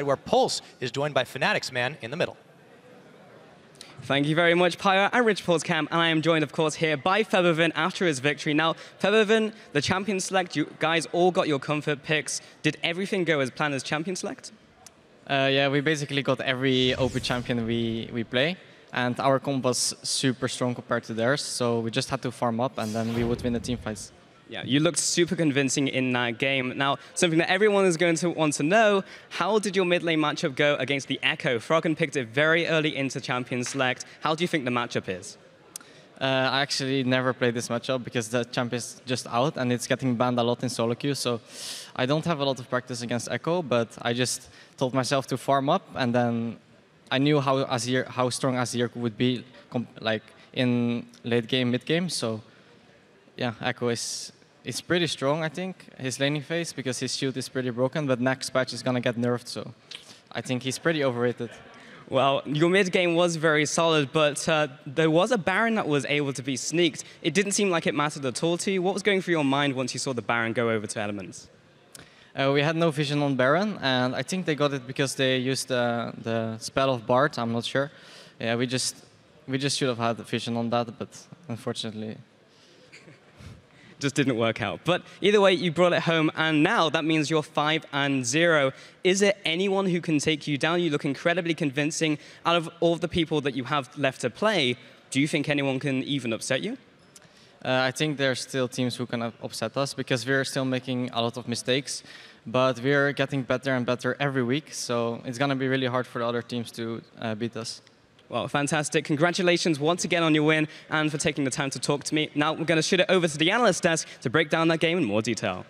where Pulse is joined by Fnatic's man in the middle. Thank you very much, Pyro and Rich Pulse Camp, and I am joined, of course, here by Feathervin after his victory. Now, Feathervin, the champion select, you guys all got your comfort picks. Did everything go as planned as champion select? Yeah, we basically got every OP champion we play, and our comp was super strong compared to theirs, so we just had to farm up, and then we would win the team fights. Yeah, you looked super convincing in that game. Now, something that everyone is going to want to know, how did your mid lane matchup go against the Echo? Froggen picked it very early into champion select. How do you think the matchup is? I actually never played this matchup because the champ is just out and it's getting banned a lot in solo queue, so I don't have a lot of practice against Echo, but I just told myself to farm up, and then I knew how strong Azir would be like in late game, mid game, so yeah, Echo is pretty strong, I think, his laning phase, because his shield is pretty broken, but next patch is going to get nerfed, so I think he's pretty overrated. Well, your mid game was very solid, but there was a Baron that was able to be sneaked. It didn't seem like it mattered at all to you. What was going through your mind once you saw the Baron go over to Elements? We had no vision on Baron, and I think they got it because they used the spell of Bard, I'm not sure. Yeah, we just should have had the vision on that, but unfortunately just didn't work out. But either way, you brought it home, and now that means you're 5-0. Is there anyone who can take you down? You look incredibly convincing. Out of all of the people that you have left to play, do you think anyone can even upset you? I think there's still teams who can upset us because we're still making a lot of mistakes, but we're getting better and better every week, so it's going to be really hard for the other teams to beat us. Well, fantastic. Congratulations once again on your win and for taking the time to talk to me. Now we're going to shoot it over to the analyst desk to break down that game in more detail.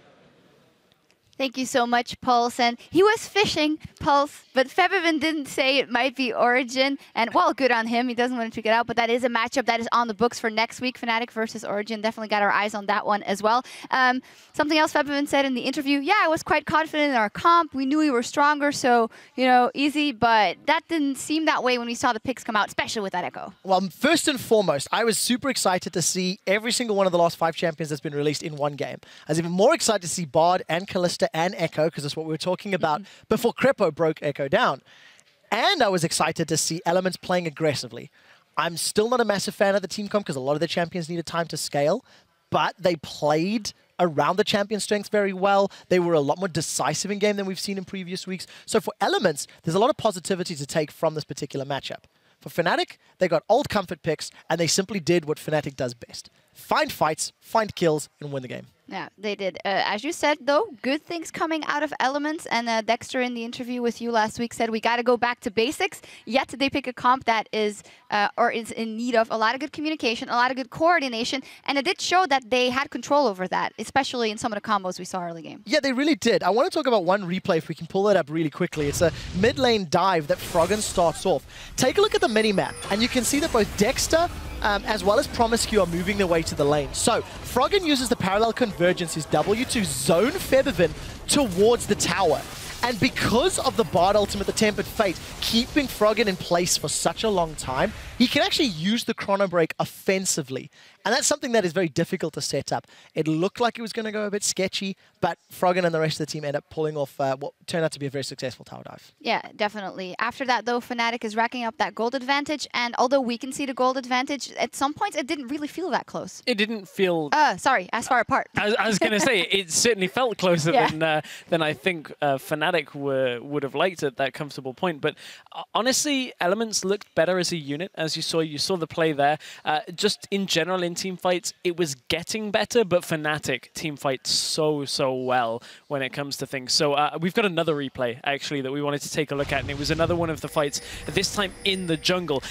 Thank you so much, Pulse. And he was fishing, Pulse, but Feathervin didn't say it might be Origin. And, well, good on him. He doesn't want to pick it out, but that is a matchup that is on the books for next week, Fnatic versus Origin. Definitely got our eyes on that one as well. Something else Feathervin said in the interview, yeah, I was quite confident in our comp. We knew we were stronger, so, you know, easy. But that didn't seem that way when we saw the picks come out, especially with that Echo. Well, first and foremost, I was super excited to see every single one of the last 5 champions that's been released in one game. I was even more excited to see Bard and Kalista and Echo, because that's what we were talking about before Crepo broke Echo down. And I was excited to see Elements playing aggressively. I'm still not a massive fan of the team comp because a lot of the champions needed time to scale, but they played around the champion strengths very well. They were a lot more decisive in game than we've seen in previous weeks. So for Elements, there's a lot of positivity to take from this particular matchup. For Fnatic, they got old comfort picks, and they simply did what Fnatic does best. Find fights, find kills, and win the game. Yeah, they did. As you said, though, good things coming out of Elements. And Dexter, in the interview with you last week, said we got to go back to basics. Yet they pick a comp that is in need of a lot of good communication, a lot of good coordination. And it did show that they had control over that, especially in some of the combos we saw early game. Yeah, they really did. I want to talk about one replay, if we can pull that up really quickly. It's a mid lane dive that Froggen starts off. Take a look at the mini-map, and you can see that both Dexter as well as Promiscu are moving their way to the lane. So, Froggen uses the parallel convergence, his W, to zone Feathervin towards the tower. And because of the Bard ultimate, the Tempered Fate, keeping Froggen in place for such a long time, he can actually use the Chrono Break offensively. And that's something that is very difficult to set up. It looked like it was going to go a bit sketchy, but Froggen and the rest of the team end up pulling off what turned out to be a very successful tower dive. Yeah, definitely. After that, though, Fnatic is racking up that gold advantage, and although we can see the gold advantage, at some points it didn't really feel that close. It didn't feel... Sorry, as far apart. I was going to say, it certainly felt closer than I think Fnatic would have liked at that comfortable point. But honestly, Elements looked better as a unit, as you saw the play there. Just in general, in team fights, it was getting better, but Fnatic team fights so well when it comes to things. So we've got another replay, actually, that we wanted to take a look at, and it was another one of the fights, this time in the jungle.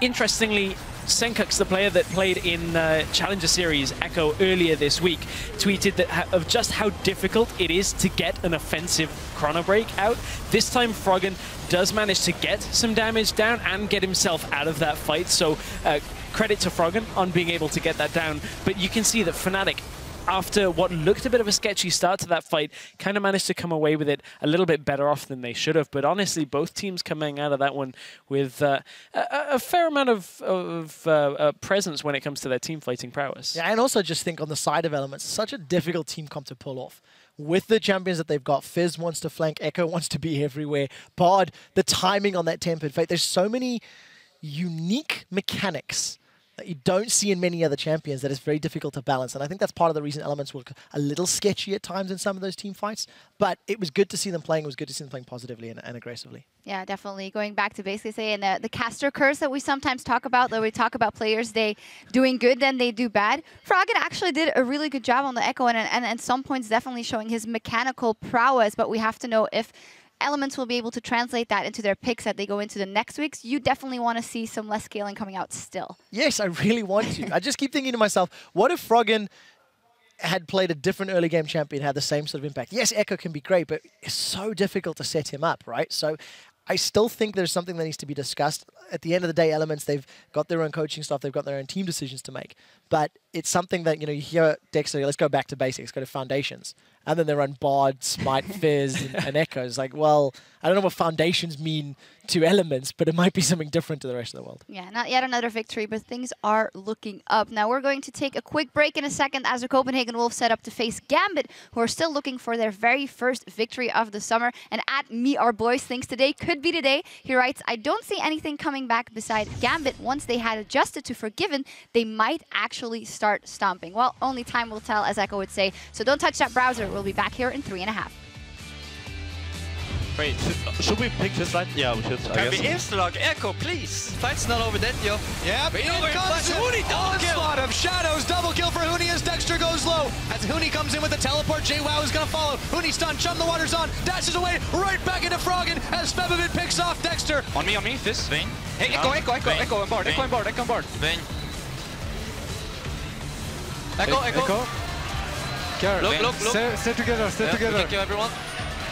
Interestingly, Senkux, the player that played in Challenger Series Echo earlier this week, tweeted that of just how difficult it is to get an offensive Chrono Break out. This time, Froggen does manage to get some damage down and get himself out of that fight, so credit to Froggen on being able to get that down. But you can see that Fnatic, after what looked a bit of a sketchy start to that fight, kind of managed to come away with it a little bit better off than they should have. But honestly, both teams coming out of that one with a fair amount of presence when it comes to their team fighting prowess. Yeah, and also just think on the side of Elements, such a difficult team comp to pull off. with the champions that they've got, Fizz wants to flank, Echo wants to be everywhere, Bard, the timing on that Tempered Fate, there's so many unique mechanics that you don't see in many other champions that is very difficult to balance. And I think that's part of the reason Elements were a little sketchy at times in some of those team fights. But it was good to see them playing. It was good to see them playing positively and aggressively. Yeah, definitely. Going back to basically saying the caster curse that we sometimes talk about, that we talk about players, they doing good, then they do bad. Froggen actually did a really good job on the Echo and at some points definitely showing his mechanical prowess. But we have to know if Elements will be able to translate that into their picks that they go into the next weeks. You definitely want to see some less scaling coming out still. Yes, I really want to. I just keep thinking to myself, what if Froggen had played a different early game champion, had the same sort of impact? Yes, Echo can be great, but it's so difficult to set him up, right? So I still think there's something that needs to be discussed. At the end of the day, Elements, they've got their own coaching staff, they've got their own team decisions to make. But it's something that, you hear Dexter, let's go back to basics, go to foundations. And then they run Bard, Smite, Fizz, and Echo. It's like, well, I don't know what foundations mean to Elements, but it might be something different to the rest of the world. Yeah, not yet another victory, but things are looking up. Now we're going to take a quick break in a second as the Copenhagen Wolves set up to face Gambit, who are still looking for their very first victory of the summer. And at Me Our Boys thinks today could be today. He writes, I don't see anything coming back beside Gambit. Once they had adjusted to Forgiven, they might actually start stomping. Well, only time will tell, as Echo would say. So don't touch that browser. We'll be back here in 3.5. Wait, should we pick this side? Yeah, we should, I guess. Can we insta-log Echo, please? Fight's not over yet, yo. Yep, in comes Huni, onslaught of shadows, double kill for Huni as Dexter goes low. As Huni comes in with the teleport, JWoww is gonna follow. Huni stunned, Chum the Water's on, dashes away, right back into Froggen as Febivin picks off Dexter. On me, Fizz. Vayne. Hey, Echo on board, Echo on board. Vayne. Echo. Look. Stay together, stay together. Thank you, everyone.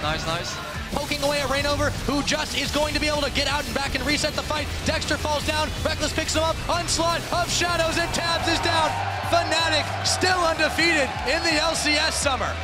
Nice. Poking away at Rainover, who just is going to be able to get out and back and reset the fight. Dexter falls down, Reckless picks him up, onslaught of shadows, and Tabs is down. Fnatic still undefeated in the LCS summer.